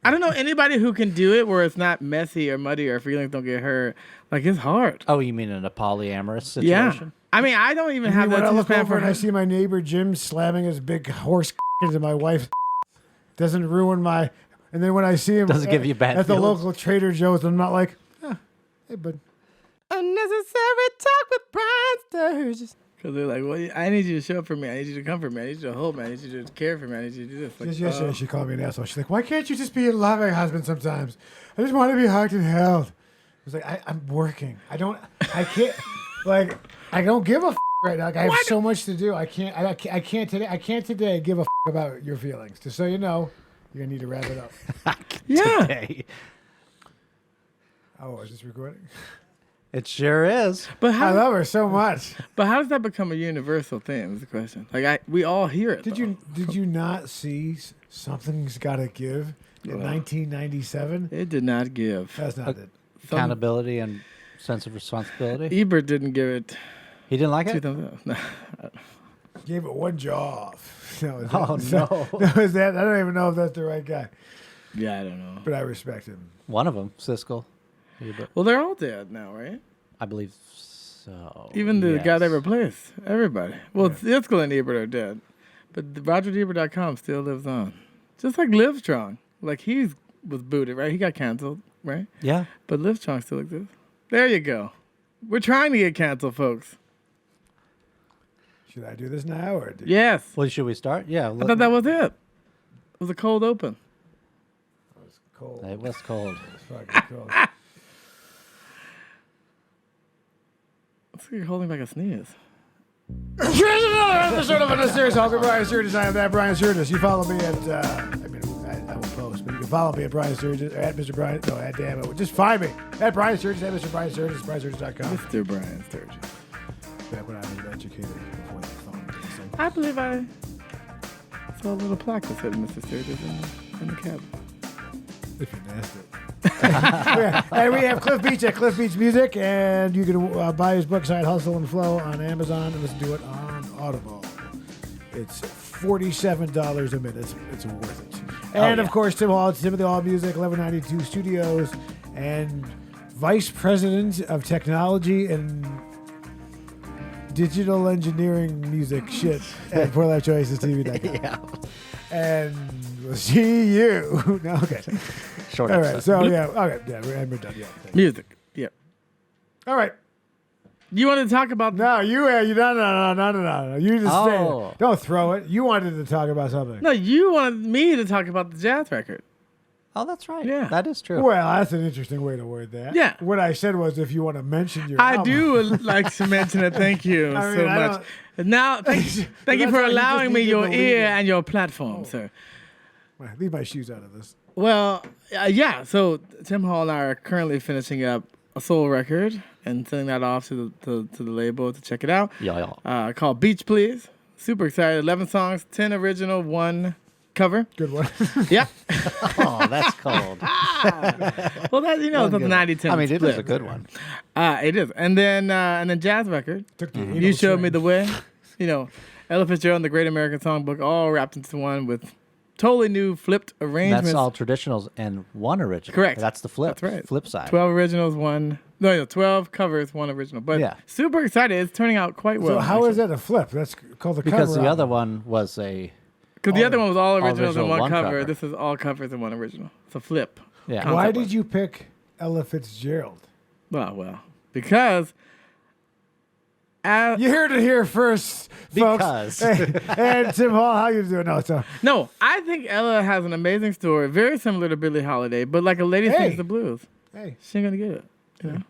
I don't know anybody who can do it where it's not messy or muddy or feelings don't get hurt. Like, it's hard. Oh, you mean in a polyamorous situation? Yeah. I mean, I don't even have When that I too look bad over for and I see my neighbor Jim slamming his big horse into my wife's doesn't ruin my. And then when I see him Doesn't give you bad at the feelings. local Trader Joe's, I'm not like, hey, bud. Unnecessary talk with Brian Sturges. Because they're like, well, I need you to show up for me. I need you to comfort me. I need you to hold me. I need you to care for me. I need you to do this. Like, Just yesterday, she called me an asshole. She's like, why can't you just be a loving husband sometimes? I just want to be hugged and held. I was like, I'm working. I can't, like, I don't give a right now. Like, I have so much to do. I can't today give a about your feelings. Just so you know, you're going to need to wrap it up. yeah. Today. Oh, is this recording? It sure is. But I love her so much. But how does that become a universal thing? Is the question. Like we all hear it. Did you not see Something's Gotta Give in 1997? It did not give. That's not it. Accountability and sense of responsibility. Ebert didn't give it. He didn't like it? No. Gave it one jaw off. No, Oh, no. No, is that? I don't even know if that's the right guy, Yeah, I don't know. but I respect him. One of them, Siskel. Well, they're all dead now, right? I believe so. Even the guy yes. they replaced. Everybody. Well, Siskel and Ebert are dead. But the RogerEbert.com still lives on. Just like Livestrong. Like he was booted, right? He got canceled, right? Yeah. But Livestrong still exists. There you go. We're trying to get canceled, folks. Should I do this now or do Yes. Well, should we start? Yeah. I thought that was it. It was a cold open. It was cold. It was cold. It was fucking cold. Looks like you're holding back a sneeze. Here's another episode of UnNecessary Talk with Brian Sturges. I am that Brian Sturges. You follow me at, I will post, but you can follow me at Brian Sturges, or at Mr. Brian, no, at damn it. Just find me at Brian Sturges, at Mr. Brian Sturges, BrianSturges.com. Mr. Brian Sturges. Back when I was educated before the phone. I believe I saw a little plaque that said Mr. Sturges in the cabin. If you missed it. And we have Cliff Beach at Cliff Beach Music, and you can buy his book, Side Hustle and Flow, on Amazon and listen to it on Audible. It's $47 a minute. It's worth it. And, of course, Tim Hall, Timothy Hall Music, 1192 Studios, and Vice President of Technology and Digital Engineering Music shit at PoorLifeChoicesTV.com. Yeah. And we'll see you. No, okay. Short All episode. right. So, yeah. Okay. Yeah, we're done. Yeah. Music. Yep. All right. You want to talk about... No, no. You just Oh. say, don't throw it. You wanted to talk about something. No, you wanted me to talk about the jazz record. Oh, that's right. Yeah. That is true. Well, that's an interesting way to word that. Yeah. What I said was if you want to mention your I album. do like to mention it. Thank you I mean, so I much. Now, thank you that's for why you allowing just me needed your to lead ear it. and your platform, sir. Leave my shoes out of this. Well, yeah. So Tim Hall and I are currently finishing up a soul record and sending that off to the label to check it out. Yeah. Called Beach Please. Super excited. 11 songs, 10 original, 1 cover. Good one. Yeah. Oh, that's cold. Well, that it's a 90-10 I mean, it split. is a good one. It is. And then jazz record. Took the You showed me the way. Ella Fitzgerald and the Great American Songbook all wrapped into one with totally new flipped arrangements. That's all traditionals and 1 original. Correct. That's the flip. That's right. Flip side. 12 originals, 12 covers, 1 original. But Yeah. super excited. It's turning out quite well. So how is that a flip? That's called the Because cover the other album. one was a... Because the other one was all originals original, and 1 one cover. cover. This is all covers and 1 original. It's a flip. Yeah. Concept Why one. did you pick Ella Fitzgerald? Well, because... You heard it here first, folks. Because. And Tim Hall, how you doing? No, I think Ella has an amazing story, very similar to Billie Holiday, but like a lady Hey. sings the blues. Hey. She ain't gonna get it, you know.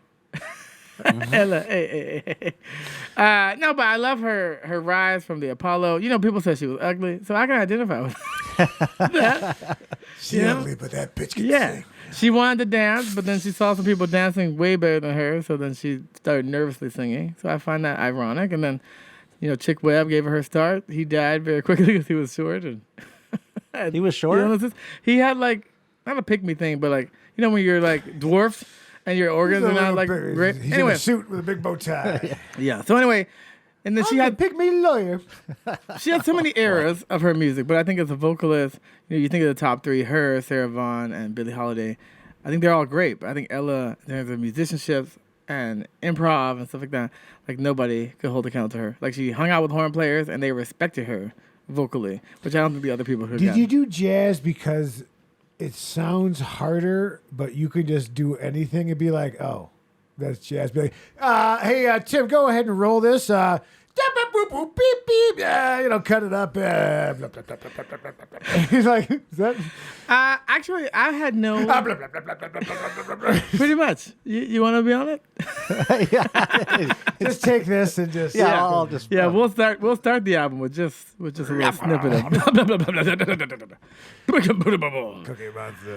Ella, hey. No, but I love her rise from the Apollo. People said she was ugly, so I can identify with that. She's ugly, but that bitch can Yeah, sing. she wanted to dance, but then she saw some people dancing way better than her, so then she started nervously singing. So I find that ironic. And then, Chick Webb gave her start. He died very quickly because he was short. And He was short? He had not a pick-me thing, but when you're dwarfed and your organs are not great. He's Anyway, in a suit with a big bow tie. yeah. So anyway, And then I'm the pick me lawyer. she had so many eras of her music, but I think as a vocalist, you think of the top three, her, Sarah Vaughan, and Billie Holiday. I think they're all great, but I think Ella, in terms of musicianships and improv and stuff like that, like nobody could hold a candle to her. Like she hung out with horn players and they respected her vocally, which I don't think the other people could. Did you do jazz because it sounds harder, but you could just do anything and be like, oh, that's jazz. Be like, hey, Tim, go ahead and roll this. Beep, beep, cut it up. He's like, is that? Actually, I had no. Pretty much. You want to be on it? Just take this and just. Yeah, I'll just. We'll start the album with just a little snippet of.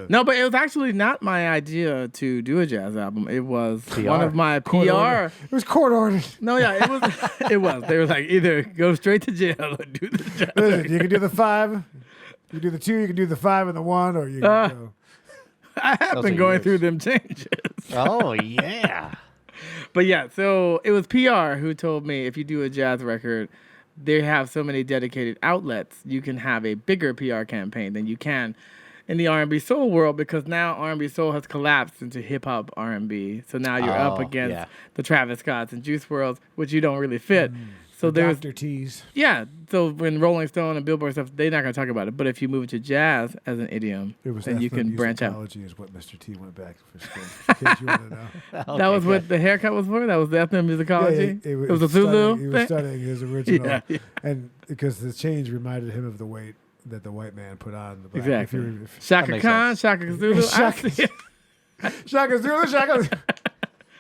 No, but it was actually not my idea to do a jazz album. It was one of my PR. It was court ordered. No, yeah, it was. It was. They were like, either go straight to jail or do the jazz. Listen, you can do the 5, you can do the 2, you can do the 5 and the 1, or you can go. I have been going through them changes. Oh, yeah. But yeah, so it was PR who told me if you do a jazz record, they have so many dedicated outlets, you can have a bigger PR campaign than you can in the R&B soul world, because now R&B soul has collapsed into hip-hop R&B. So now you're up against the Travis Scotts and Juice WRLDs, which you don't really fit. So there's Dr. T's. Yeah. So when Rolling Stone and Billboard stuff, they're not going to talk about it. But if you move to jazz as an idiom, then you can branch out. Is what Mr. T went back for school. In case you want to know. That was what the haircut was for? That was the ethnomusicology? Yeah, it was a Zulu? He was studying his original. Yeah. And because the change reminded him of the weight that the white man put on. The black. Exactly. Shaka Khan, Shaka Zulu. Shaka Zulu, Shaka.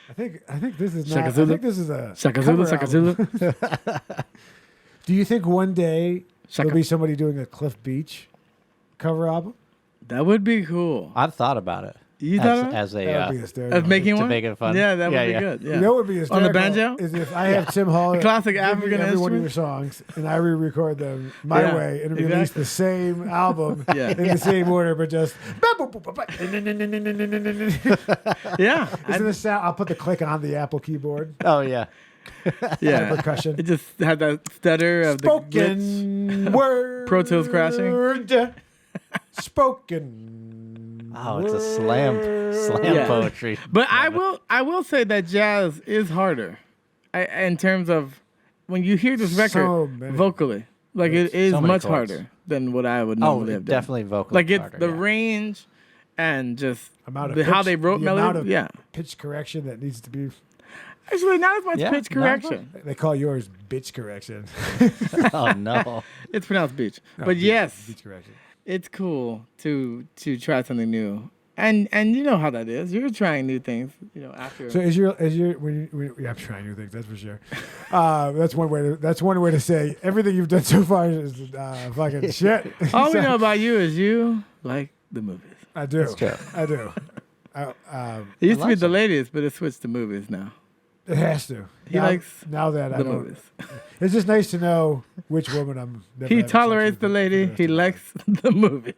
I think this is not. Zulu. I think this is a Shaka Zulu, Shaka Zulu. Do you think one day there'll be somebody doing a Cliff Beach cover album? That would be cool. I've thought about it. You thought as that would be hysterical. As making one? To make it fun. Yeah, that would be good. Yeah. You know what would be hysterical? On the banjo? Is if I have Tim Hall classic give African me every one of your instrument. songs and I re-record them my way and release the same album in the same order, but just yeah. Isn't the sound? I'll put the click on the Apple keyboard. Oh yeah. Yeah. Percussion. It just had that stutter of Spoken word. Pro Tools crashing. Spoken. Oh, it's a slam poetry. But I will say that jazz is harder, in terms of when you hear this record vocally. Like it is much harder than what I would normally have done. Definitely vocally. Like it's harder, the range and just amount of how they wrote melody. Yeah, pitch correction that needs to be. Actually, not as much pitch correction. They call yours bitch correction. Oh no, it's pronounced beach. No, but yes, bitch correction. It's cool to try something new, and you know how that is. You're trying new things, after. So I'm trying new things. That's for sure. That's one way to say everything you've done so far is fucking shit. All we know about you is you like the movies. I do. That's true. I do. It used to be the ladies, but it switched to movies now. It has to. He likes now that I the don't. movies. It's just nice to know which woman I'm. He tolerates the lady. He likes the movies.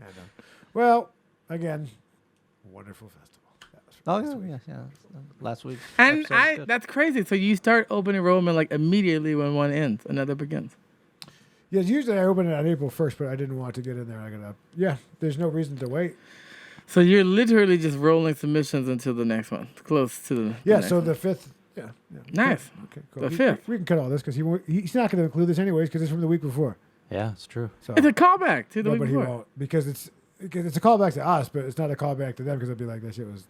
I know. Well, again, wonderful festival. Yeah. Last week. And that's crazy. So you start open enrollment like immediately when one ends, another begins. Yeah, usually I open it on April 1st, but I didn't want to get in there. There's no reason to wait. So you're literally just rolling submissions until the next one, close to the next so one. the 5th. Yeah. Nice. Okay, cool. The 5th. We can cut all this because he's not going to include this anyways because it's from the week before. Yeah, it's true. So, it's a callback to the week but before. He won't because it's a callback to us, but it's not a callback to them because I'd be like, that shit was.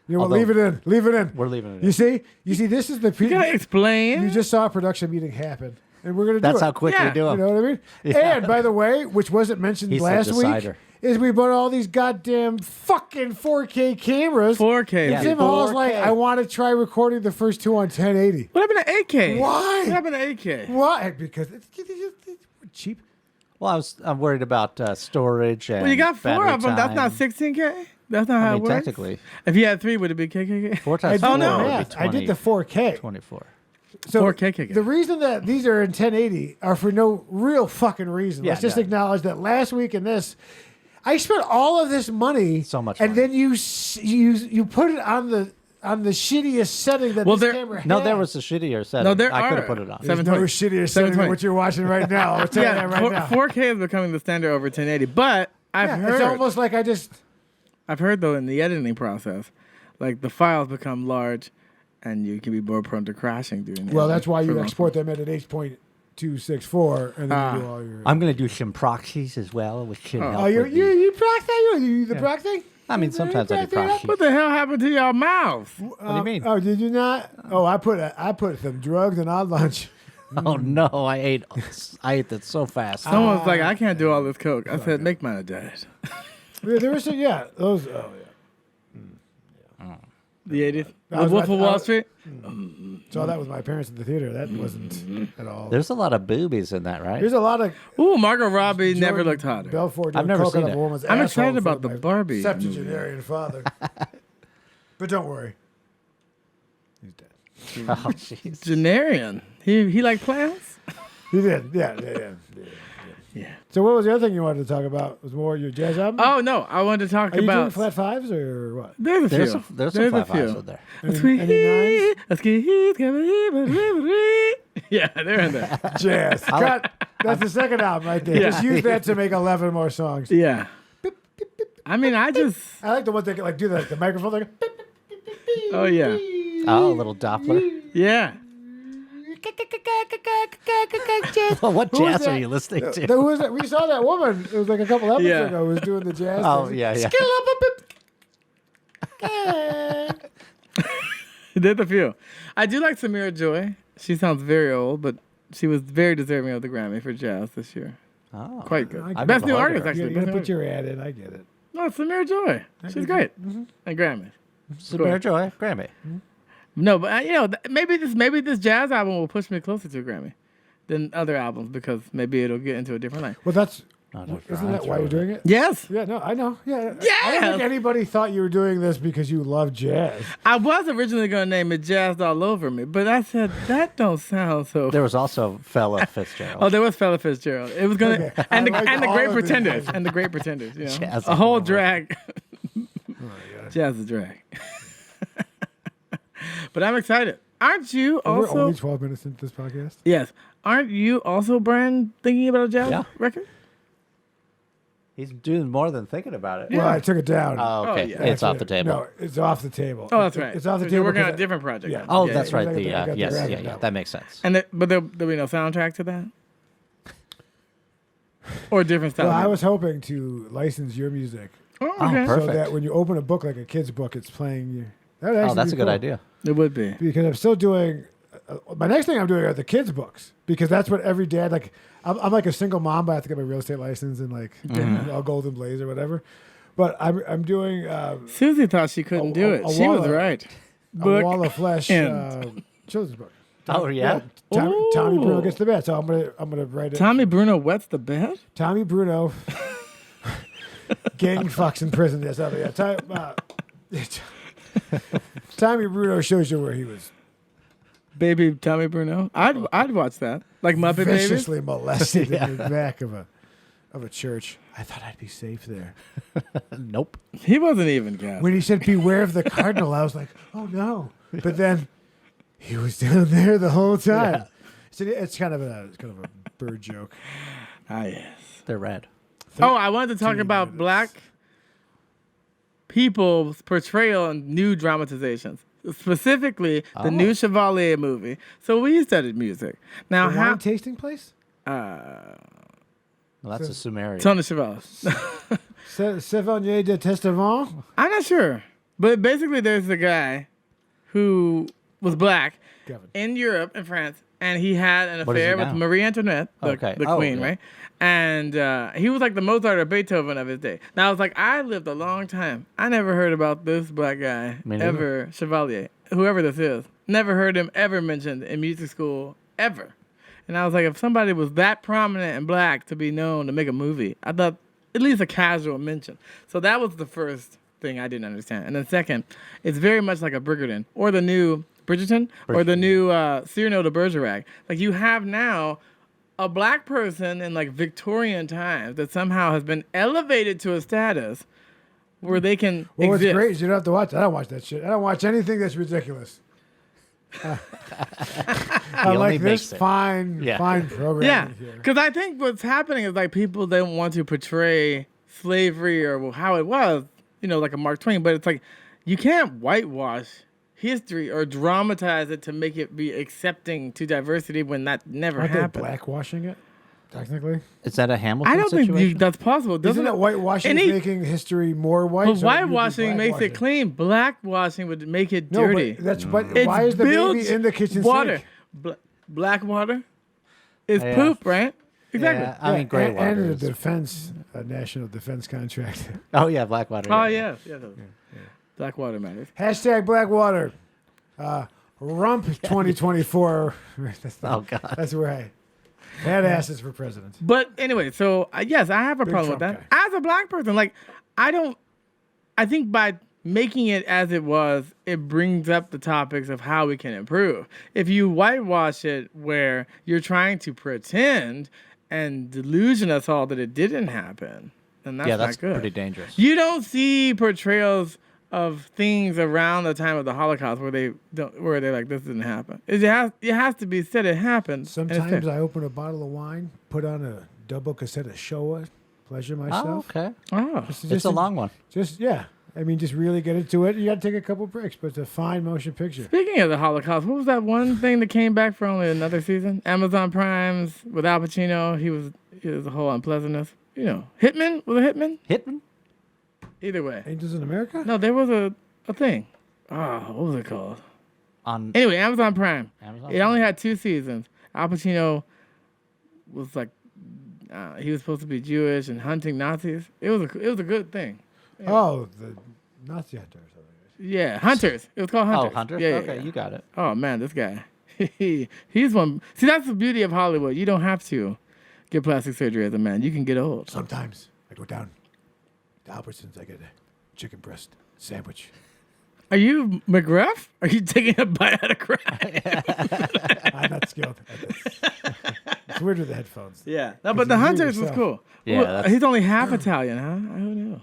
You know what? Leave it in. Leave it in. We're leaving it in. You see, this is the. You gotta explain. You just saw a production meeting happen. And we're gonna do That's it. how quick we do them. You know what I mean? Yeah. And by the way, which wasn't mentioned last week, is we bought all these goddamn fucking 4K cameras. 4K. And Tim Hall's like, I want to try recording the first two on 1080. What happened to 8K? Why? What happened to 8K? Why? Because it's cheap. Well, I'm worried about storage and. Well, you got 4 of them. Time. That's not 16K. That's not how it works. Technically. If you had 3, would it be KKK? 4 times 4 would be I did the 4K. 24. So 4K. The reason that these are in 1080 are for no real fucking reason. Let's just acknowledge that last week in this, I spent all of this money. So much and money. then you put it on on the shittiest setting that Well, this camera had. No, there was a shittier setting. No, there I could are. have put it on. There's no 720. shittier setting than 720. what you're watching right now. I'll tell you that right now. 4K is becoming the standard over 1080. But I've It's heard, almost like I've heard though in the editing process, like the files become large, and you can be more prone to crashing during. Well, editing that's why for you long export them at an 8.264, and then you do all your. I'm going to do some proxies as well, which should help. Oh, you with the- you proc that? You the proc thing? I mean, sometimes I do proxies. What the hell happened to y'all mouths? What do you mean? Oh, did you not? Oh, I put some drugs in our lunch. Oh no, I ate that so fast. Someone's like, I can't do all this coke. I said, make mine a diet. Yeah, there was some, those. Oh yeah. The 80s. I The was Wolf about of to- Wall Street. Saw that with my parents at the theater. That wasn't at all. There's a lot of boobies in that, right? There's a lot of. Ooh, Margot Robbie never Jordan looked hotter. Belfort I've never coke seen out of it. a woman's I'm asshole excited in front about of the my Barbie septuagenarian father. But don't worry. He's dead. Oh, jeez. Genarian. He liked plants? He did. Yeah. Yeah. So what was the other thing you wanted to talk about? Was more your jazz album? Oh, no. I wanted to talk Are you doing about... flat fives or what? There's a There's few. some flat fives in there. Any Yeah, they're in there. Jazz. Cut. That's the second album right there. Yeah. Just use that to make 11 more songs. Yeah. I mean, I just... I like the ones that can like do the microphone. Like, Oh, yeah. Oh, a little Doppler. Yeah. Well, what Who was jazz are that? you listening to? Who was that? We saw that woman. It was like a couple episodes Yeah. ago. Who was doing the jazz. Oh, thing. yeah. Skill up a bit. Did a few. I do like Samira Joy. She sounds very old, but she was very deserving of the Grammy for jazz this year. Oh. Quite good. I Best never new heard artist, of her. actually. You gotta Best put new your ad in. I get it. No, Samira Joy. She's great. And Grammy. Super Joy, Grammy. No, but maybe this jazz album will push me closer to a Grammy than other albums because maybe it'll get into a different line. Well, that's Not a isn't that why drive-through. you're doing it? Yes, Yeah, no, I know. Yeah, I don't Yes! think anybody thought you were doing this because you love jazz. I was originally going to name it Jazzed All Over Me, but I said that don't sound so. There was also Fella Fitzgerald. Oh, there was Fella Fitzgerald. It was gonna Okay. and the I like and the all Great of these Pretenders guys. and the Great Pretenders. You know, Jazz a all whole over. drag. Jazz is drag. But I'm excited. Aren't you And we're also? only 12 minutes into this podcast. Yes. Aren't you also, Brian, thinking about a jazz Yeah. record? He's doing more than thinking about it. Well, I took it down. Oh, okay. yeah. It's off the table. No, it's off the table. Oh, that's right. It's off the 'Cause table. You're working on a 'cause different project. Yeah. Oh, Yeah, that's yeah. right. I The got the yes, graphic yeah. novel. That makes sense. But there'll be no soundtrack to that? Or a different style? Well, I maybe? was hoping to license your music Oh, Oh, okay. perfect. so that when you open a book like a kid's book, it's playing you. That would Oh, actually that's be a good cool. idea. It would be. Because I'm still doing. My next thing I'm doing are the kids' books because that's what every dad like. I'm like a single mom, but I have to get my real estate license and like a golden blaze or whatever. But I'm doing Susie thought she couldn't do it. She was wall of- right. a Book. Wall of Flesh end. children's book. Oh, yeah? Tommy Bruno Ooh. gets the bed, so I'm gonna write it. Tommy Bruno wets the bed? Tommy Bruno, gang fucks in prison. Yes, Tommy Bruno shows you where he was Baby Tommy Bruno? I'd watch that. Like Muppet Babies? viciously molested in the back of a church. I thought I'd be safe there. Nope. He wasn't even Catholic. When he said "Beware of the cardinal," I was like, "Oh no!" But then he was down there the whole time. Yeah. So it's kind of a bird joke. Ah, yes. They're red. Oh, I wanted to talk about minutes. black people's portrayal in new dramatizations. Specifically, the new Chevalier movie. So we studied music. Now, The how... wine tasting place. Well, that's a Sumerian. Tony Chevalier. Chevalier de Testament. I'm not sure. But basically, there's a guy who was black Kevin. in Europe, in France, and he had an What is he affair with now? Marie Antoinette, the Okay. the Oh, queen, yeah. right? And he was like the Mozart or Beethoven of his day. Now, I was like, I lived a long time. I never heard about this black guy Me neither. ever, Chevalier, whoever this is. Never heard him ever mentioned in music school, ever. And I was like, if somebody was that prominent and black to be known to make a movie, I thought at least a casual mention. So that was the first thing I didn't understand. And then second, it's very much like a Bridgerton or the new Bridgerton or the new Cyrano de Bergerac. Like you have now a black person in like Victorian times that somehow has been elevated to a status where they can Well, what's exist. great is you don't have to watch. I don't watch that shit. I don't watch anything that's ridiculous. I only like makes this it. fine Yeah, programming here. because I think what's happening is like people don't want to portray slavery or how it was, like a Mark Twain, but it's like you can't whitewash history or dramatize it to make it be accepting to diversity when that never Aren't happened. they blackwashing it? Technically, Is that a Hamilton I don't situation? think that's possible. isn't it whitewashing Any- making history more white? But So whitewashing you'd be makes it blackwashing. clean. Blackwashing would make it No, dirty. but that's but It's why is the built baby in the kitchen water. sink? Black water is Yeah. poop, right? Exactly. Yeah, I mean, gray water. and is- a defense, a national defense contract. Oh yeah, Blackwater. Oh yeah. Black water matters. Hashtag Blackwater. Rump 2024. That's Oh god. That's right. Badasses for president. But anyway, so yes, I have a problem with Trump that. As a black person, like I think by making it as it was, it brings up the topics of how we can improve. If you whitewash it where you're trying to pretend and delusion us all that it didn't happen, then that's Yeah, not that's good. pretty dangerous. You don't see portrayals of things around the time of the Holocaust where they're like, this didn't happen. It has to be said it happened. and it's Sometimes fair. I open a bottle of wine, put on a double cassette of Showa, pleasure myself. Oh, okay. Oh. It's a long one. Just just really get into it. You got to take a couple breaks, but it's a fine motion picture. Speaking of the Holocaust, what was that one thing that came back for only another season? Amazon Prime's with Al Pacino. He was a whole unpleasantness. Hitman? Was it Hitman? Hitman? Either way. Angels in America? No, there was a thing. Oh, what was it called? On Anyway, Amazon Prime. Amazon It only had 2 seasons. Al Pacino was like, he was supposed to be Jewish and hunting Nazis. It was a good thing. Oh, the Nazi hunters. Yeah, Hunters. It was called Hunters. Oh, Hunter? Yeah, Okay, yeah. you got it. Oh man, this guy. He's one. See, that's the beauty of Hollywood. You don't have to get plastic surgery as a man. You can get old. Sometimes I go down to Albertsons. I get a chicken breast sandwich. Are you McGruff? Are you taking a bite out of crab? I'm not skilled at this. It's weird with the headphones. Yeah. No, but you the hear Hunters was yourself. cool. Yeah, Well, that's- he's only half Italian, huh? I don't know.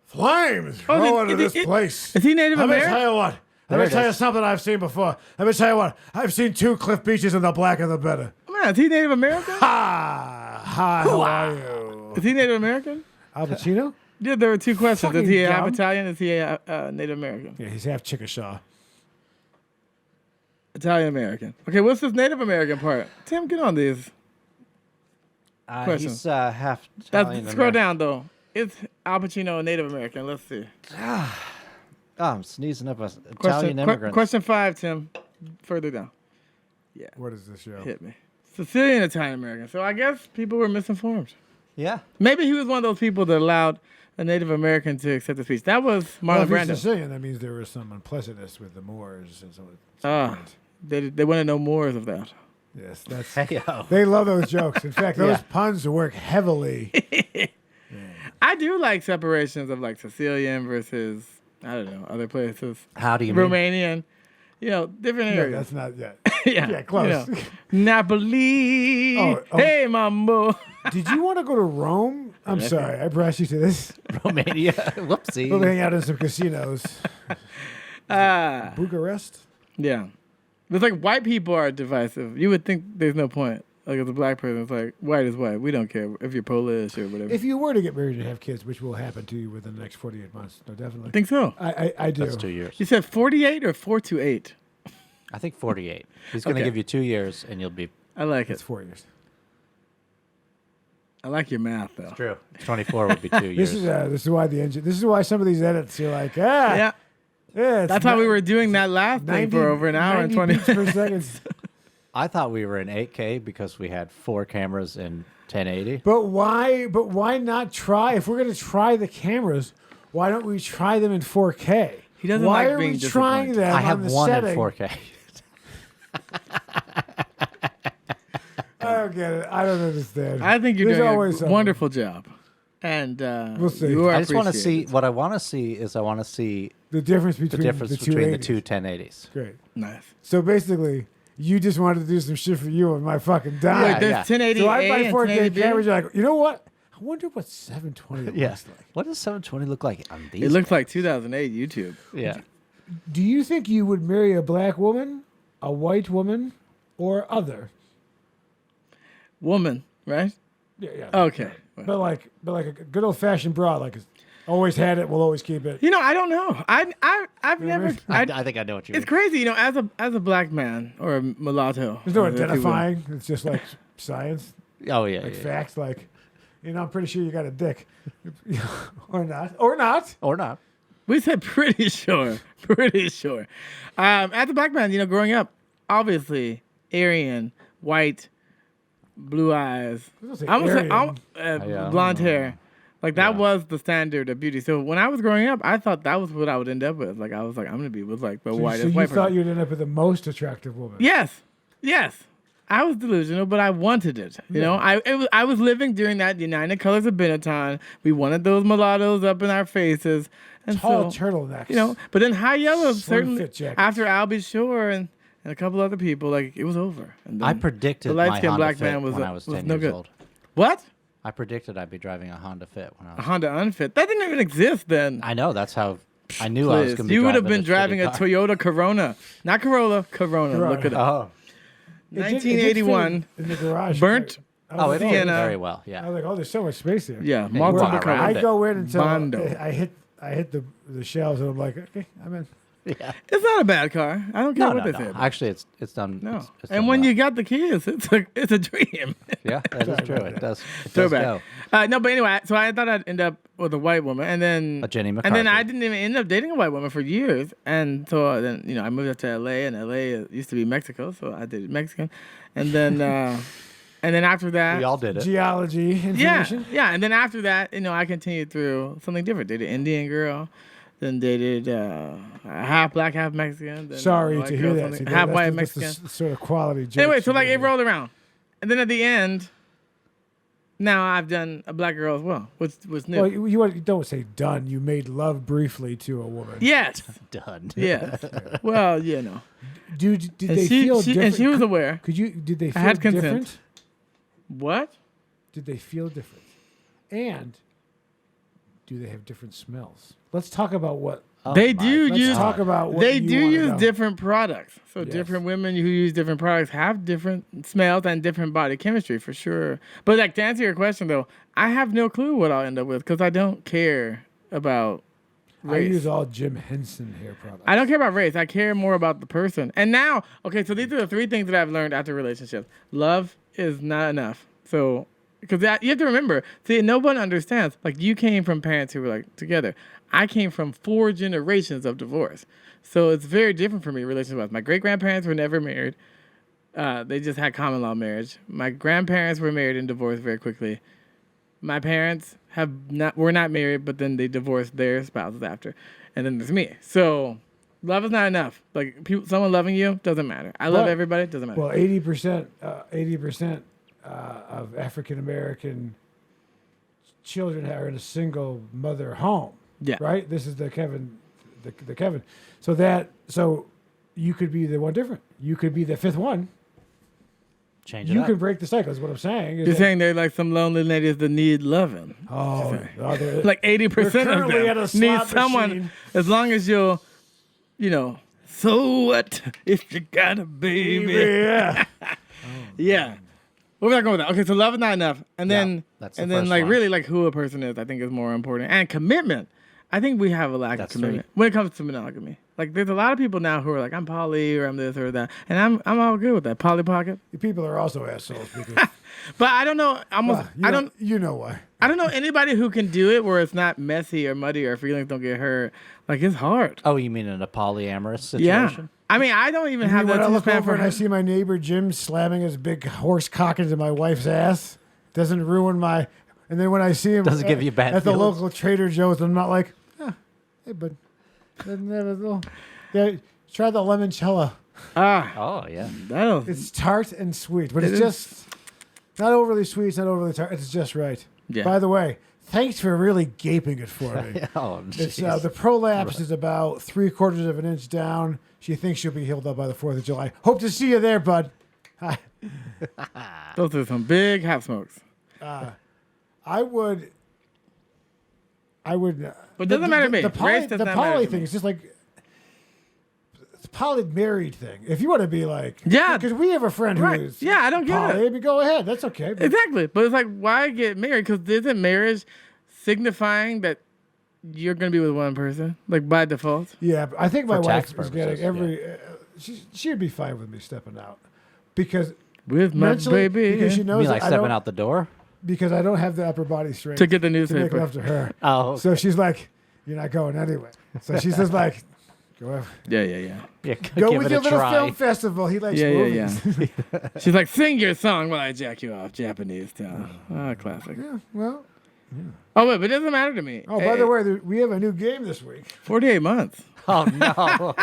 Flames Oh, roll is into it- this place. Is he Native Let me American? tell you what. Let There me it tell you is. something I've seen before. Let me tell you what. I've seen 2 Cliff Beaches, and the blacker the better. Man, is he Native American? Hi, how are you? Is he Native American? Al Pacino? Yeah, there were 2 questions. Is Fucking he half dumb. Italian? Is he Native American? Yeah, he's half Chickasaw. Italian American. Okay, what's this Native American part? Tim, get on these. Question. He's half Italian. Scroll down though. It's Al Pacino, Native American. Let's see. Oh, I'm sneezing up. Italian immigrants. Question 5, Tim. Further down. What is this show? Hit me. Sicilian Italian American. So I guess people were misinformed. Yeah. Maybe he was one of those people that allowed a Native American to accept the speech. That was Well, Marlon if he's Brando. Sicilian, that means there was some unpleasantness with the Moors. And so They want to know more of that. yes, that's. Hey, yo. They love those jokes. In fact, those Yeah. puns work heavily. I do like separations of like Sicilian versus, I don't know, other places. How do you mean? Romanian. Different No, areas. that's not yet. yeah, Yeah, close. Napoli. Oh. Hey, mambo. Did you want to go to Rome? I'm sorry, I brought you to this. Romania. Whoopsie. We'll hang out in some casinos. Bucharest? Yeah. It's like white people are divisive. You would think there's no point. Like as a black person, it's like white is white. We don't care if you're Polish or whatever. If you were to get married and have kids, which will happen to you within the next 48 months, no, definitely. I think so. I do. That's 2 years. You said 48 or 428? I think 48. He's going to Okay. give you 2 years, and you'll be. I like It's it. 4 years. I like your math though. True. 24 would be 2 years. This is why this is why some of these edits you're like Yeah. it's That's how we ni- were doing that last thing for over an hour and 20 beats per second. I thought we were in 8K because we had 4 cameras in 1080. But why not try? If we're gonna try the cameras, why don't we try them in 4K? He doesn't why like are being we trying disappointed. them I on have the one setting? in 4K. I don't get it. I don't understand. I think you're There's doing always a something. wonderful job. And We'll see. you are I just want to see. appreciated. What I want to see is I want to see The difference the between difference the between the 280s. two 1080s. Great. Nice. So basically, you just wanted to do some shit for you on my fucking dime. Yeah, Wait, there's yeah. 1080A So I buy and 4K 1080B? cameras. You're like, you know what? I wonder what 720 Yeah. looks like. What does 720 look like on these? It looks guys? like 2008 YouTube. Yeah. Do you think you would marry a black woman, a white woman, or other? Woman, right? Yeah. Okay. But like a good old fashioned broad, like always had it, will always keep it. You know, I don't know. I've never. I think I know what you mean. It's crazy, you know, as a black man or a mulatto. There's no if you will. identifying. It's just like science, Oh, yeah. like yeah. facts. Like, I'm pretty sure you got a dick, or not. Or not. We said pretty sure. Pretty sure. As a black man, you know, growing up, obviously, Aryan, white, blue eyes. I was gonna say I'm gonna Aryan. say Yeah. blonde hair. Like that Yeah. was the standard of beauty. So when I was growing up, I thought that was what I would end up with. Like I was like, I'm gonna be with like the So whitest you white thought person. you'd end up with the most attractive woman? Yes. I was delusional, but I wanted it. You know, I was living during that United Colors of Benetton. We wanted those mulattoes up in our faces. And Tall so, turtlenecks. you know, but then high yellow, Slim certainly fit jackets. after Albie Shore and a couple other people, like it was over. And I then predicted the my light-skinned Honda black Fit man was when I was 10 no years good. old. What? I predicted I'd be driving a Honda Fit when I A was. Honda Unfit? That didn't even exist then. I know. That's how I knew I was Please. going to be You would have driving been driving a shitty car. Toyota Corona, not Corolla, Corona. Corona. Look it up. Oh. It did fit 1981, in the garage. burnt. I Oh, was it like, fits Sienna. very well. I Yeah. was like, oh, there's so much space here. Yeah, you multiple walk around colors. I it. go in until Bondo. I hit the shelves and I'm like, okay, I'm in. Yeah. It's not a bad car. I don't care No, what no, they say. no. about it. Actually, it's done. No. It's And done when well. you got the keys, it's a dream. Yeah, that is true. about It does. It does Throwback. go. No, but anyway, so I thought I'd end up with a white woman, and then A Jenny and then McCarthy. I didn't even end up dating a white woman for years, and so then I moved up to L.A. and L.A. used to be Mexico, so I dated Mexican, and then after that, We all did it. Geology information. yeah, and then after that, I continued through something different. Dated an Indian girl, then dated half black, half Mexican. Then Sorry white to girl, hear that. something- See, half that's white the- that's the Mexican. sort of quality. jokes Anyway, so you like do. it rolled around, and then at the end, now I've done a black girl as well, which was new. Well, you don't say done. You made love briefly to a woman. Yes, Done. yes. Well, Did and they feel different? and she was aware. Did they feel had consent. different? What? Did they feel different? And do they have different smells? Let's talk about what. Oh They my do Let's use. talk about what They you do wanna use know. different products. So Yes. different women who use different products have different smells and different body chemistry for sure. But like to answer your question though, I have no clue what I'll end up with because I don't care about I race. use all Jim Henson hair products. I don't care about race. I care more about the person. And now, okay, so these are the three things that I've learned after relationships. Love is not enough. So, because you have to remember, see, no one understands. Like, you came from parents who were, like, together. I came from 4 generations of divorce. So it's very different for me, relationship-wise. My great-grandparents were never married. They just had common law marriage. My grandparents were married and divorced very quickly. My parents were not married, but then they divorced their spouses after. And then there's me. So love is not enough. Like someone loving you doesn't matter. I love But- everybody, doesn't matter. Well, 80% of African American children are in a single mother home. Yeah. Right. This is the Kevin. So you could be the one different. You could be the fifth one. Change it You up. can break the cycle. Is what I'm saying. Is You're that- saying they're like some lonely ladies that need loving. they're- Like 80% They're of currently them at a need slot someone, machine. as long as you'll, so what if you got a baby? yeah. Yeah. What was I going with that? Okay, so love is not enough. And Yeah, then that's the and then first like one. really like who a person is, I think is more important. And commitment. I think we have a lack That's of commitment when it comes to monogamy. Like there's a lot of people now who are like, I'm poly or I'm this or that. And I'm all good with that. Poly pocket. People are also assholes because But I don't know you know why. I don't know anybody who can do it where it's not messy or muddy or feelings don't get hurt. Like it's hard. Oh, you mean in a polyamorous Yeah. situation? I mean, I don't even have When that I too look span over for and I see my neighbor Jim slamming his big horse cock into my wife's ass, doesn't ruin my. And then when I see him Doesn't give you bad at the feelings. local Trader Joe's, I'm not like, hey, bud, yeah, try the limoncello. Oh, yeah. that'll It's tart and sweet, but It it's is. just not overly sweet, it's not overly tart. It's just right. Yeah. By the way, thanks for really gaping it for me. Oh, It's jeez. the prolapse is about 3/4 of an inch down. She thinks she'll be healed up by the 4th of July. Hope to see you there, bud. Hi. those are some big half smokes. I would. But it doesn't matter to me. The Race does the not matter poly to thing me. is just like the poly married thing. If you want to be like, Yeah. because we have a friend Right. who's Yeah, I don't get poly. it. I mean, go ahead, that's okay. But Exactly. But it's like, why get married? Because isn't marriage signifying that you're going to be with one person, like by default? yeah, but I think my For wife tax is getting purposes, she'd be fine with me stepping out because With my mentally, baby. because she You knows mean that like I stepping don't, out the door? because I don't have the upper body strength To get the to make newspaper. love to her. Oh, okay. So she's like, "You're not going anyway." So she says like, "Go ahead. Yeah. Yeah, Go give with it your a little try. film festival." He likes Yeah. movies. She's like, sing your song while I jack you off. Japanese style. Ah, classic. Yeah, well. Oh, wait, but it doesn't matter to me. Oh, by the way, we have a new game this week. 48 months. Oh no!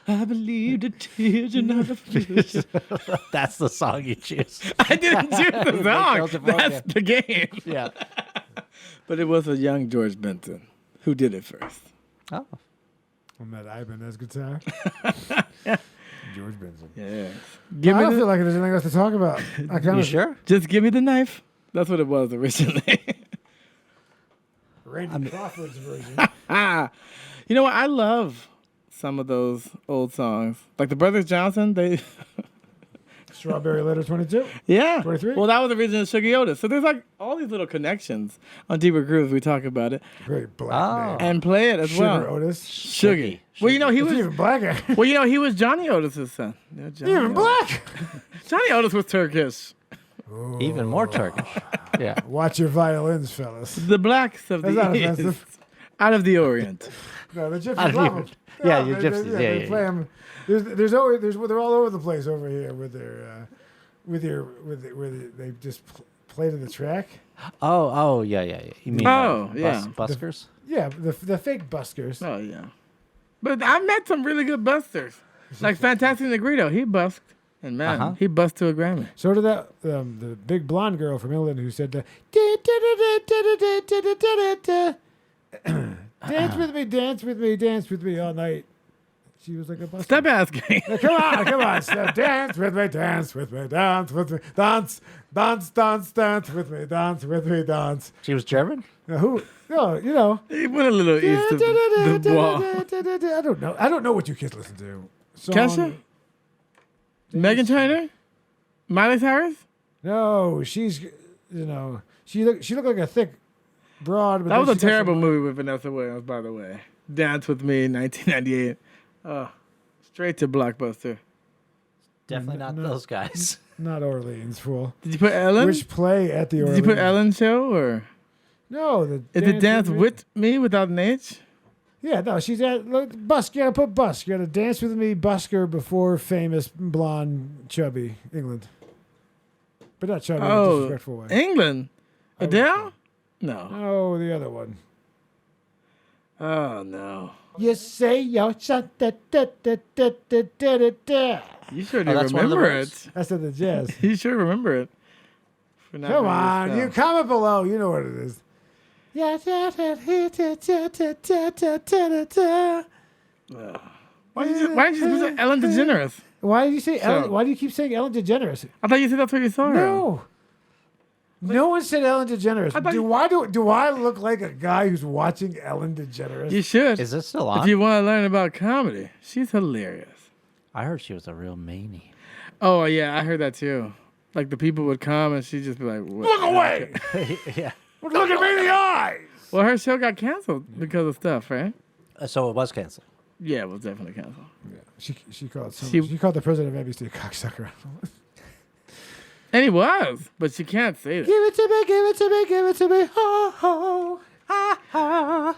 I believe the tears are not a fish. That's the song you choose. I didn't choose the song. Joseph That's Rogan. the game. Yeah. But it was a young George Benson who did it first. Oh. On that Ibanez guitar. George Benson. Yeah. I Give me don't the, feel like there's anything else to talk about. I kind You of sure? just give me the knife. That's what it was originally. Randy Crawford's version. You know what? I love some of those old songs. Like the Brothers Johnson, they... Strawberry Letter 22. Yeah. 23? Well, that was originally Sugar Yoda. So there's like all these little connections on Deeper Grooves. We talk about it Very black Oh. man. and play it as Sugar well. Otis. Sugar. Well, you know, he It's was... even blacker. Well, you know, he was Johnny Otis's son. Yeah, Johnny even Otis. black. Johnny Otis was Turkish. Even more Turkish. Yeah. Watch your violins, fellas. The blacks of That's the not East. offensive. Out of the Orient. No, the I gypsies don't love even- them. yeah, you gypsies. Yeah, they yeah, play yeah. 'em. There's always they're all over the place over here with their they just play to the track. Oh, yeah. You mean yeah. buskers? Yeah, the fake buskers. Oh, yeah. But I met some really good busters. Like Fantastic Negrito. He busked. And man, he bust to a Grammy. So did that the big blonde girl from England who said dance with me, dance with me, dance with me all night. She was like a buster. Stop asking. Now, come on, step, dance with me, dance with me, dance with me, dance with me, dance with me, dance. She was German? Now, who? No, you know. He went a little east of the wall. I don't know what you kids listen to. Kesha? Megan Trainor? Miley Cyrus? No, she's she looked like a thick broad. But That was then a she got terrible some- movie with Vanessa Williams, by the way. Dance with Me, 1998. Oh, straight to Blockbuster. Definitely not No. those guys. Not Orleans, fool. Did you put Ellen? Which play at the Did Orleans? you put Ellen show or No, the is it Dance with Me without an H? Yeah, no, she's at look, Busk. You gotta put Busk. You gotta dance with me, Busker before famous blonde, chubby England, but not chubby in a Oh, disrespectful way. England. Adele? No. Oh, the other one. Oh no. You say yo shut da da da da da da da da. You sure do that's one of the remember words. it. That's at the jazz. You sure remember it. For not Come being on, you yourself. comment below. You know what it is. Yeah, da da da da da da da da da. Why did you say Ellen DeGeneres? Why did you say Ellen? So- Why do you keep saying Ellen DeGeneres? I thought you said that's where you saw her. No. No one said Ellen DeGeneres. I thought Do I look like a guy who's watching Ellen DeGeneres? You should. Is this still If on? you want to learn about comedy, she's hilarious. I heard she was a real manie. Oh yeah, I heard that too. Like the people would come and she'd just be like, what? Look away! Yeah. Look at me in the eyes! Well, her show got canceled because of stuff, right? So it was canceled. Yeah, it was definitely canceled. She called She- she called the president of NBC a cocksucker. And he was, but she can't say that. Give it to me, give it to me, give it to me. Ho ho. Ha ha.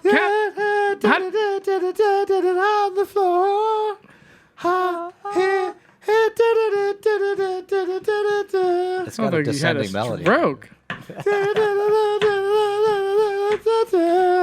On the floor. Ha ha. It's Sounds got a like you had a descending melody. stroke.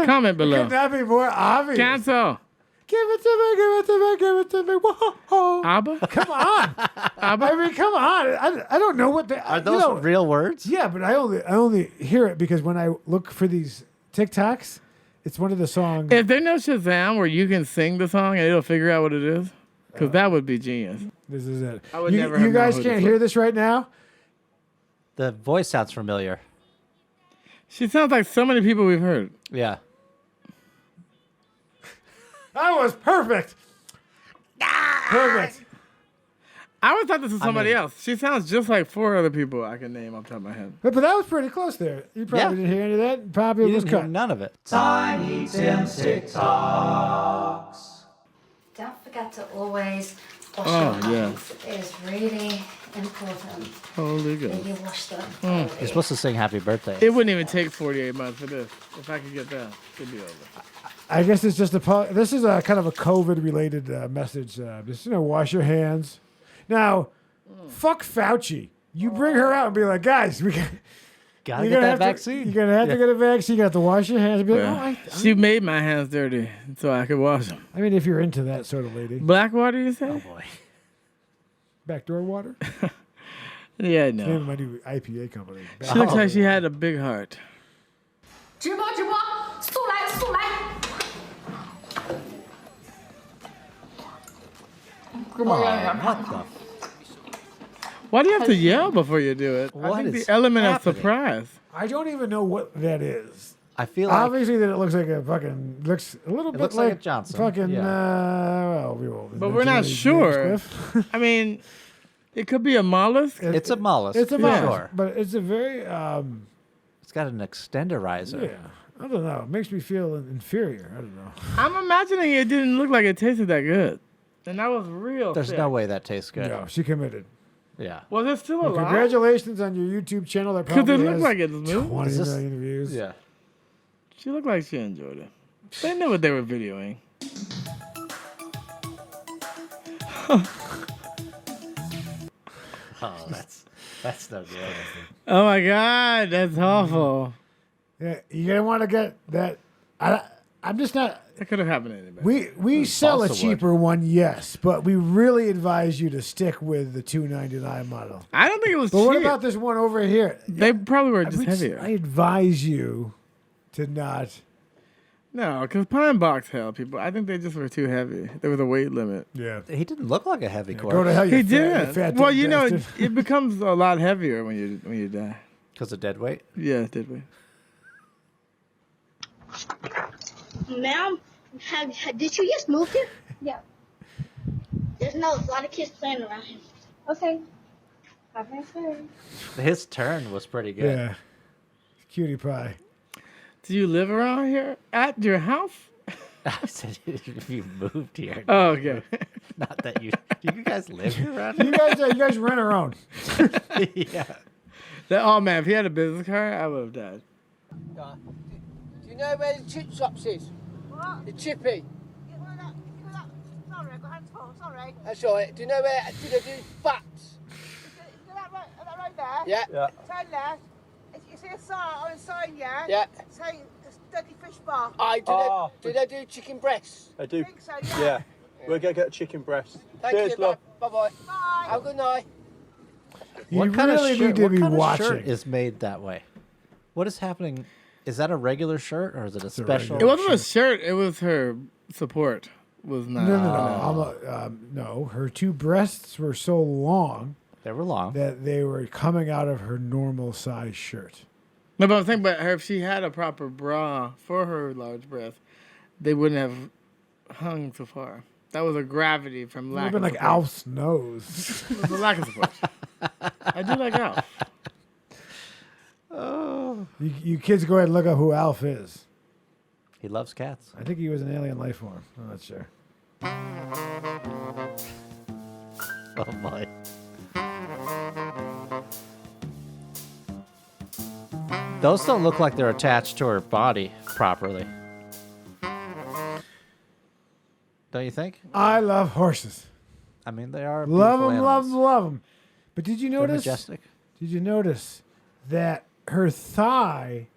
Comment below. Could that be more obvious? Cancel. Give it to me, give it to me, give it to me. Whoa. Abba? Come on. Abba? I mean, come on. I don't know what they Are those real words? Yeah, but I only hear it because when I look for these TikToks, it's one of the songs. If they know Shazam where you can sing the song and it'll figure out what it is, because that would be genius. This is it. I would you never you have guys known who can't this hear was. this right now. The voice sounds familiar. She sounds like so many people we've heard. Yeah. That was perfect. Perfect. I always thought this was somebody mean- else. She sounds just like 4 other people I can name off the top of my head. But that was pretty close there. You probably didn't hear any of that. Probably You was didn't hear cut. none of it. Tiny Tim's TikToks. Don't forget to always wash your hands. It is really important Holy that God. you wash them. You're supposed to sing happy birthday. It wouldn't even take 48 months for this. If I could get that, it'd be over. I guess it's just this is a kind of a COVID-related message. Just, wash your hands. Now, fuck Fauci. You bring her out and be like, guys, Gotta get that vaccine. You're gonna have to get a vaccine. You have to wash your hands and be like, She made my hands dirty so I could wash them. I mean, if you're into that sort of lady. Black water, you say? Oh boy. Backdoor water? Yeah, Name of no. my new IPA company. She looks like she had a big heart. 直播，速来速来！ What the? Why do you have to yell before you do it? I What think is the element happening? of surprise. I don't even know what that is. I feel like Obviously, that it looks like looks a little bit looks like a Johnson. Fucking, Yeah. Well, we won't. But we're not mention any sure. names, Cliff. I mean, it could be a mollusk. it's a mollusk. It's a for mollusk, sure. but it's a very, It's got an extenderizer. yeah. I don't know. It makes me feel inferior. I don't know. I'm imagining it didn't look like it tasted that good. And that was real There's thick. no way that tastes good. No, she committed. Yeah. Was it still Well, alive? congratulations on your YouTube channel. That Because probably it looked has like it was moving. 20 Is this- million views. Yeah. She looked like she enjoyed it. They knew what they were videoing. Oh, that's no good. Oh my God, that's awful. Yeah, you're gonna want to get that. I'm just not. That could have happened to anybody. We sell a also would. cheaper one, yes, but we really advise you to stick with the $299 model. I don't think it was But cheap. what about this one over here? They probably were just heavier. I advise you to not. No, because Pine Box held people. I think they just were too heavy. There was a weight limit. Yeah. He didn't look like a heavy corpse. Go to hell, you He fat, didn't. you fat Well, dead you know, bastard. it becomes a lot heavier when you die. Because of dead weight. Yeah, did we? Ma'am, did you just move here? Yeah. There's a lot of kids playing around here. Okay. Have a nice day. His turn was pretty good. Yeah. Cutie pie. Do you live around here at your house? I said if you moved here. Oh, okay. Not that you. Do you guys live here around You guys run around. here? Yeah. Oh man, if he had a business card, I would have died. Do you know where the chip shops is? What? The chippy. Sorry, I got hands full, sorry. That's all right. Do you know where do they do fats? Is that right there? Yeah. Turn left. You see a sign, yeah? Yeah. Say, Dirty Fish Bar. Do they do chicken breasts? I I do. think so, yeah. We're going to get a chicken breast. Thank Cheers, you. love. Bye bye. Bye. Have a good night. You What kind really of shirt, need to what be kind watching. of shirt is made that way? What is happening? Is that a regular shirt or is it a special? It wasn't a shirt. It was her support. Was not. No. Her two breasts were so long They were long. that they were coming out of her normal size shirt. No, but I'm thinking about her. If she had a proper bra for her large breast, they wouldn't have hung so far. That was a gravity from It would lack have been of like support. Alf's nose. It was a lack of support. I do like Alf. You kids go ahead and look up who Alf is. He loves cats. I think he was an alien life form. I'm not sure. Oh my. Those don't look like they're attached to her body properly. Don't you think? I love horses. I mean, they are Love beautiful them, love animals. them, love them. But did you They're notice? majestic. Did you notice that her thigh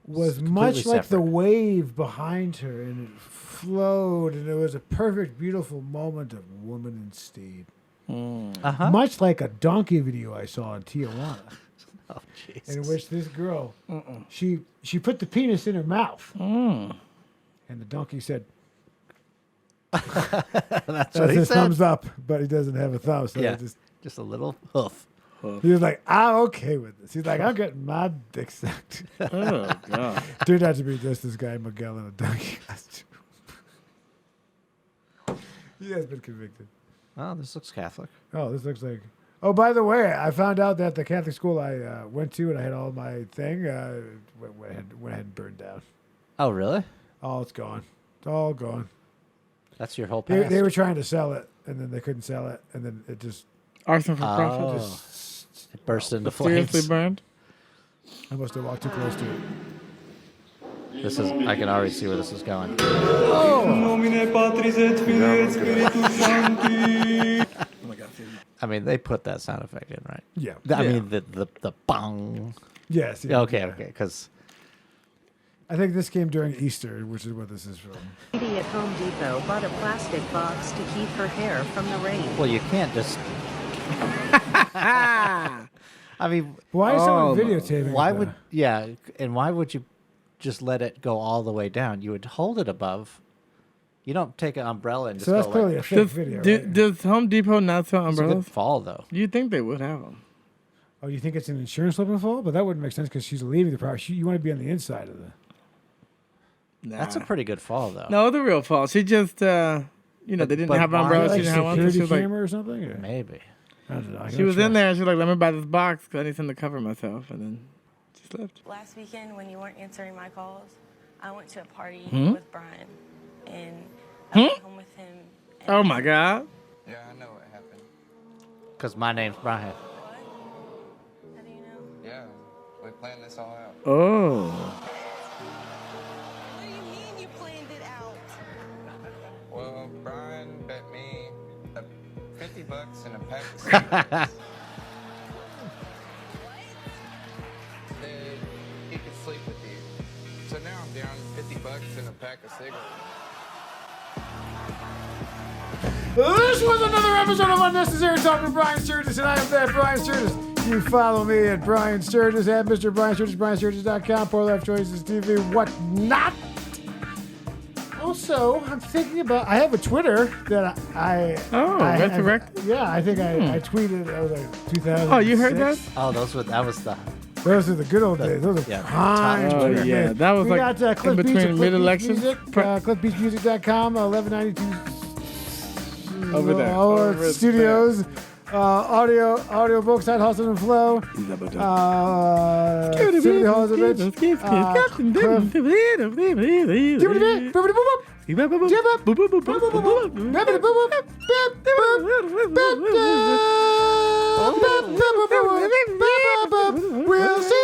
was It's much completely like the separate. wave behind her, and it flowed, and it was a perfect, beautiful moment of woman and steed. Uh-huh. Much like a donkey video I saw in Tijuana, Oh, Jesus. in which this girl, she put the penis in her mouth, and the donkey said, That's "That's what he his said. thumbs up," but he doesn't have a thumb, so Yeah. it just Just a little hoof. He was like, I'm okay with this. He's like, I'm getting my dick sucked. Oh, God. Turned out to be just this guy, Miguel, in a donkey costume. He has been convicted. Oh, this looks Catholic. Oh, this looks like... Oh, by the way, I found out that the Catholic school I went to and I had all my thing went ahead and burned down. Oh, really? Oh, it's gone. It's all gone. That's your whole past? They were trying to sell it, and then they couldn't sell it, and then it just... Arson for profit. Oh. It burst into flames. Seriously burned? I must have walked too close to it. This is. I can already see where this is going. I mean, they put that sound effect in, right? Yeah. I mean, the bong. Yes. Yeah, Okay, yeah. okay, because... I think this came during Easter, which is what this is from. Lady at Home Depot bought a plastic box to keep her hair from the rain. Well, you can't just... I mean... Why is someone videotaping Why that? would... Yeah, and why would you just let it go all the way down? You would hold it above. You don't take an umbrella and just So that's go clearly like... a fake video, right? Does Home Depot not sell It's a umbrellas? good fall, though. You'd think they would have them. Oh, you think it's an insurance slip and fall? But that wouldn't make sense because she's leaving the property. You want to be on the inside of the... Nah. That's a pretty good fall, though. No, the real fault. She just, they didn't but have why- umbrellas. Like She didn't have one. So security she was like, camera or something? Or? Maybe. I don't know. she was in there and she was like, let me buy this box because I need something to cover myself. And then she left. Last weekend, when you weren't answering my calls, I went to a party Hmm? with Brian, and I went home with him. And Oh, my God. Yeah, I know what happened. Because my name's Brian. What? How do you know? Yeah, we planned this all out. Oh. What do you mean you planned it out? Well, Brian bet me $50 and a pack of cigarettes. That he could sleep with you. So now I'm down $50 and a pack of cigarettes. This was another episode of Unnecessary Talk with Brian Sturges, and I am that Brian Sturges. You follow me at Brian Sturges, at Mr. Brian Sturges, BrianSturges.com, Poor Life Choices TV, whatnot. Also, I'm thinking about, I have a Twitter that I resurrected? Yeah, I think I tweeted, it was like 2000. Oh, you heard that? Oh, that was the... Those are the good old days. Those are prime Oh, Twitter yeah. days. That was we like got, Cliff in Beach between at mid-election. CliffBeachMusic.com, 1192 Over there. Studios. Audio book site, Hustle and Flow. City Halls of Rich. We'll see